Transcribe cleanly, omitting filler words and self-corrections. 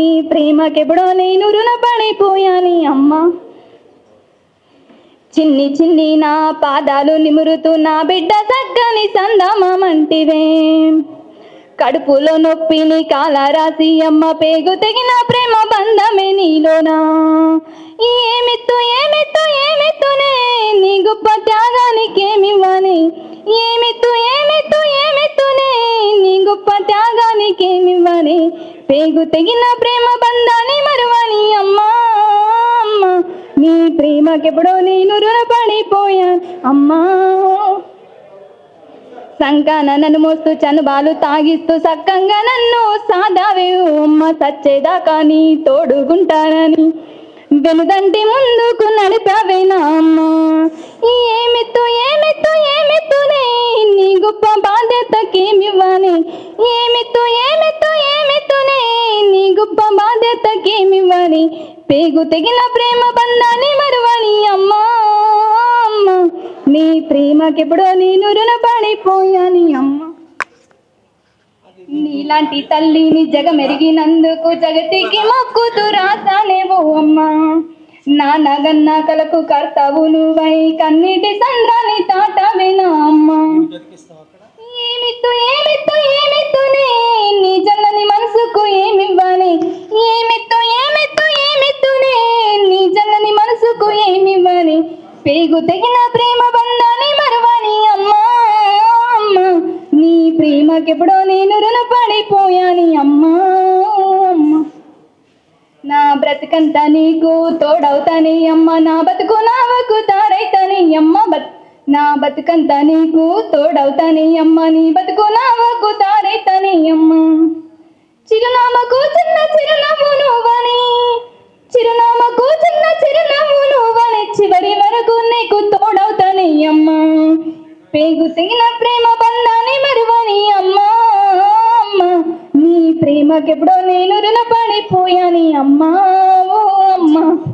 నీ ప్రేమకెప్పుడో నేను రుణపడిపోయాని అమ్మా. చిన్ని చిన్ని నా పాదాలు నిమురుతూ నా బిడ్డ చక్కని సందమామంటివే. కడుపులో నొప్పిని కాలరాసి అమ్మ పేగు తెగిన ప్రేమ బంధమే నీలోనా. ఏమిత్తు ఏమిత్తు ఏమిత్తునే నీ గొప్ప త్యాగానికేమివ్వని. ఏమిత్తు ఏమిత్తు ఏమిత్తునే నీ గొప్ప త్యాగానికేమివ్వని. పేగు తెగిన ప్రేమ బంధాన్ని మరువని అమ్మా. అమ్మా నీ ప్రేమకెప్పుడో నేను రుణపడిపోయాను అమ్మా. సంకాన నన్ను మోస్తూ చనుబాలు తాగిస్తూ సక్కంగా నన్ను సాదావే అమ్మ. సచ్చేదాకా నీ తోడుకుంటానని వెనుదంటి ముందుకు నడిపావేనా అమ్మా. ఏమిత్తు ఏమిత్తు ఏమిత్తునే నీ గొప్ప బాధ్యతకేమివ్వని. ఏమిత్తు ఏమిత్తు ఏమిత్తునే నీ గొప్ప బాధ్యతకేమివ్వని. పేగు తెగిన ప్రేమ బంధాన్ని మరువని అమ్మా. అమ్మా నీ ప్రేమకెప్పుడో నేను రుణపడిపోయాని అమ్మ. నీలాంటి తల్లిని జగమెరిగినందుకు జగతికి మొక్కుతూ రాసానేవో అమ్మా. నాన్నగన్న కలకు కర్తవు నువ్వై కన్నీటి సంద్రాన్ని తాటవేనా అమ్మా. ఏమిత్తు ఏమిత్తు ఏమిత్తునే నీ జనని మనసుకు ఏమివ్వని. ఏమిత్తు ఏమిత్తు ఏమిత్తునే నీ జనని మనసుకు ఏమివ్వని. పేగు తెగిన ప్రేమ బంధాన్ని మరువని అమ్మా. అమ్మా నీ ప్రేమకెప్పుడో నేను రుణపడిపోయాని అమ్మా. అమ్మా నా బ్రతుకంతా నీకు తోడవుతాని అమ్మ. నా బతుకు నావకు తారైతాని అమ్మ. నా బతుకంతా నీకు తోడవుతాని అమ్మ. నీ బతుకు నావకు తారైతాని అమ్మ. చిరునామకు చిన్న చిరునవ్వు నువ్వని. చిరునామకు చిన్న చిరునవ్వు నువ్వని. చివరి వరకు నీకు తోడవుతాని అమ్మా. పేగు తెగిన ప్రేమ బంధాన్ని మరువని అమ్మా. అమ్మా నీ ప్రేమకెప్పుడో నేను రుణపడిపోయాని అమ్మా. ఓ అమ్మా.